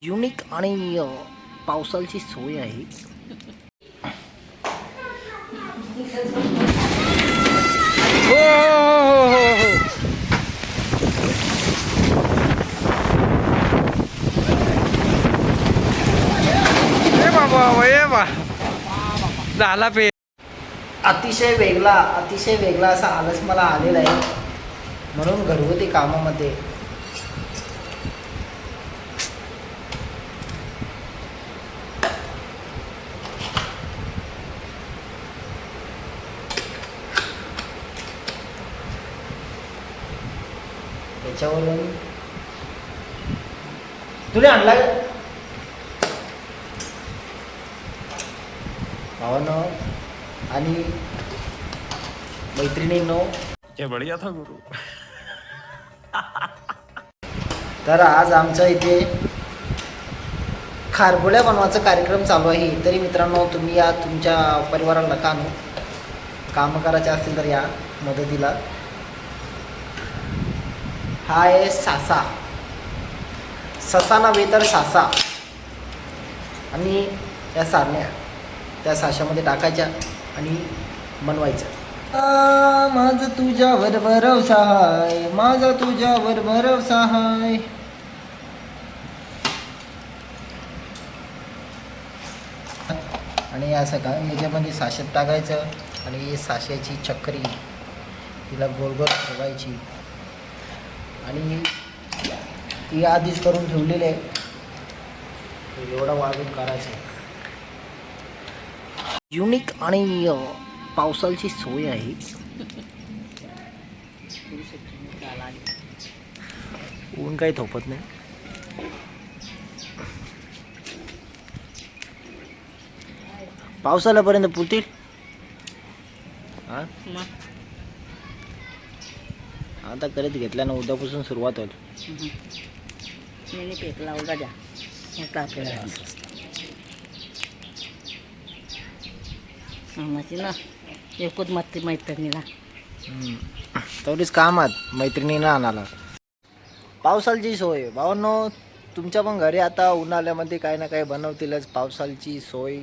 Unique आणि पावसाची सोय आहे. हो हो हो हो. ए बाबा ए बा झाला पे. अतिशय वेगळा असा आलस मला आलेला आहे, म्हणून घरगुती कामामध्ये त्याच्यावरून तुला आणला भावानो आणि मैत्रिणींनो, क्या बढ़िया था गुरु. तर आज आमच्या इथे खारबोळ्या बनवायचा कार्यक्रम चालू आहे. तरी मित्रांनो, तुम्ही या तुमच्या परिवाराला नका आणू. कामं करायचे असतील तर या मदतीला. हा आहे सासा, ससा नव्हे तर सासा. आणि या सारण्या त्या साशामध्ये टाकायच्या आणि बनवायचं. माझा तुझ्यावर भरवसा आहे, माझा तुझ्यावर भरवसा आहे. आणि असं का याच्यामध्ये साशात टाकायचं आणि साशाची चक्री तिला गोल गोल ठेवायची. आणि ती आधीच करून ठेवलेली आहे, एवढा वाढून करायचं. युनिक आणि पावसाची सोय आहे. ऊन काही थोपत नाही. पावसाळ्यापर्यंत पुरतील. आता करत घेतल्यानं उद्यापासून सुरुवात होईल. पेट लावला द्या ना एकूच मत मैत्रिणीला तेवढीच कामात मैत्रिणीनं आणाला. पावसाळची सोय भावांनो, तुमच्या पण घरी आता उन्हाळ्यामध्ये काही ना काही बनवतीलच. पावसाळची सोय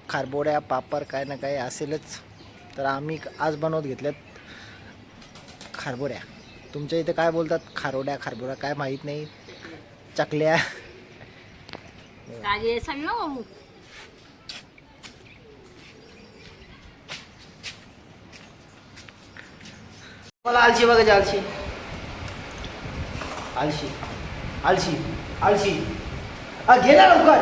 खारबोड्या पापड काही ना काही असेलच. तर आम्ही आज बनवत घेतल्यात खारबोड्या. तुमच्या इथे काय बोलतात, खारबोड्या काय माहीत नाही. चकल्या मला आळशी बघायची. आळशी घे ना लवकर.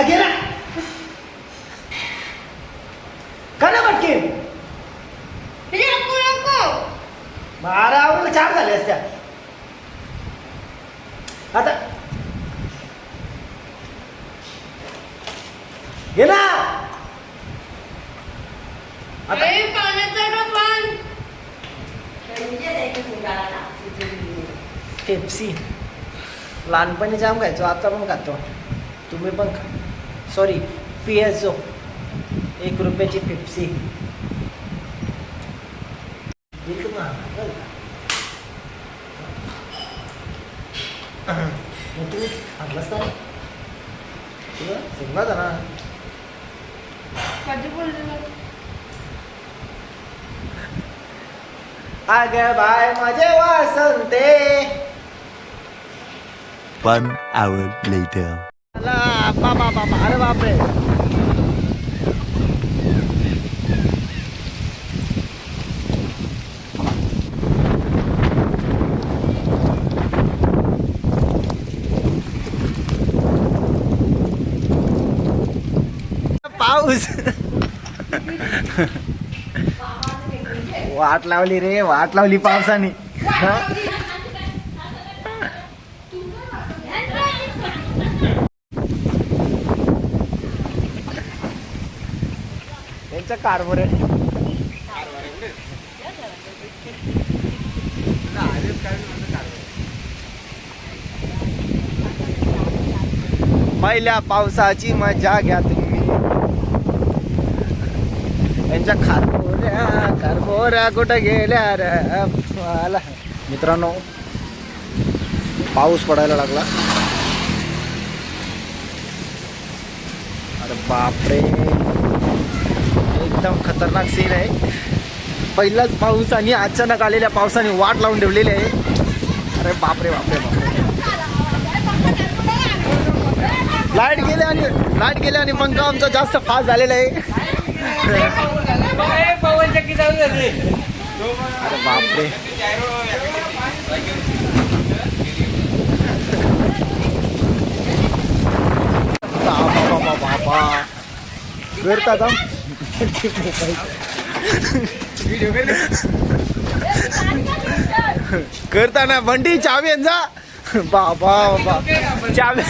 घे ना का ना पटकेन. अरे आवडलं 4 झाले असत्या. आता घे ना. पेप्सी लहानपणी जाम खायचो, आता पण खातो. तुम्ही पण खा. सॉरी, पियाचो 1 रुपयाची पेप्सी. तुम्ही खाल्लंच नाही तुला सिंगला जा ना. अग बाय माझे वासंते. 1 hour later. अरे बापरे. पाऊस वाट लावली पावसाने. त्यांच्या कारभार पहिल्या पावसाची मजा घ्या तुम्ही. यांच्या खारबोऱ्या कुठं गेल्या रे मला. मित्रांनो, पाऊस पडायला लागला. अरे बापरे, एकदम खतरनाक सीन आहे. पहिलाच पाऊस आणि अचानक आलेल्या पावसाने वाट लावून ठेवलेली आहे. अरे बापरे बापरे बापरे. लाईट गेले आणि पंखा आमचा जास्त फास्ट झालेला आहे. अरे बापरे. बाबा करता करताना बंटी चावी जा. बाबा बाबा चावी.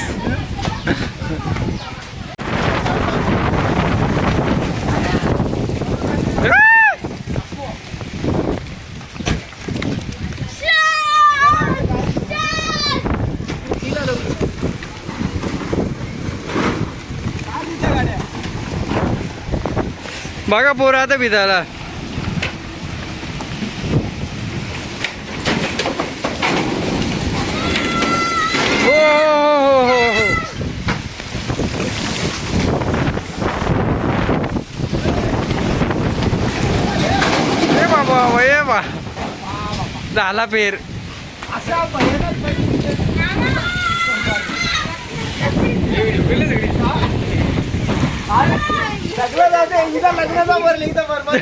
बघा पोरं आता भिजायला. हो हो हो हो. ए बाबा ये बा झाला पेर. लग्नाचा भरली इथं बरबाद.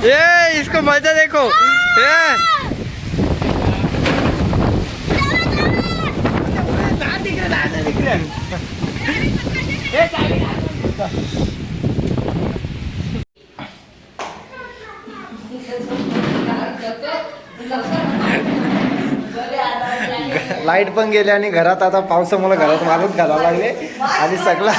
ये इसको मजा देखो. ये लाईट पण गेली आणि घरात आता पावसामुळे घरात माणूस घालावं लागले आणि सगळा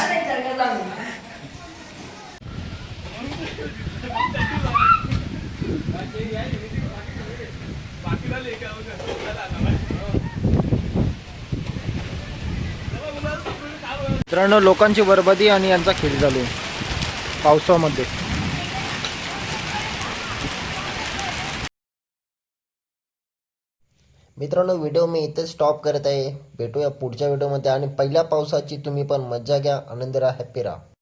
मित्रांनो लोकांची बरबादी आणि यांचा खेळ चालू आहे पावसामध्ये. मित्रांनो व्हिडिओ मी इथेच स्टॉप करत आहे. भेटूया पुढच्या व्हिडिओमध्ये आणि पहिल्या पावसाची तुम्ही पण मजा घ्या, आनंदी राहा, हॅप्पी राहा.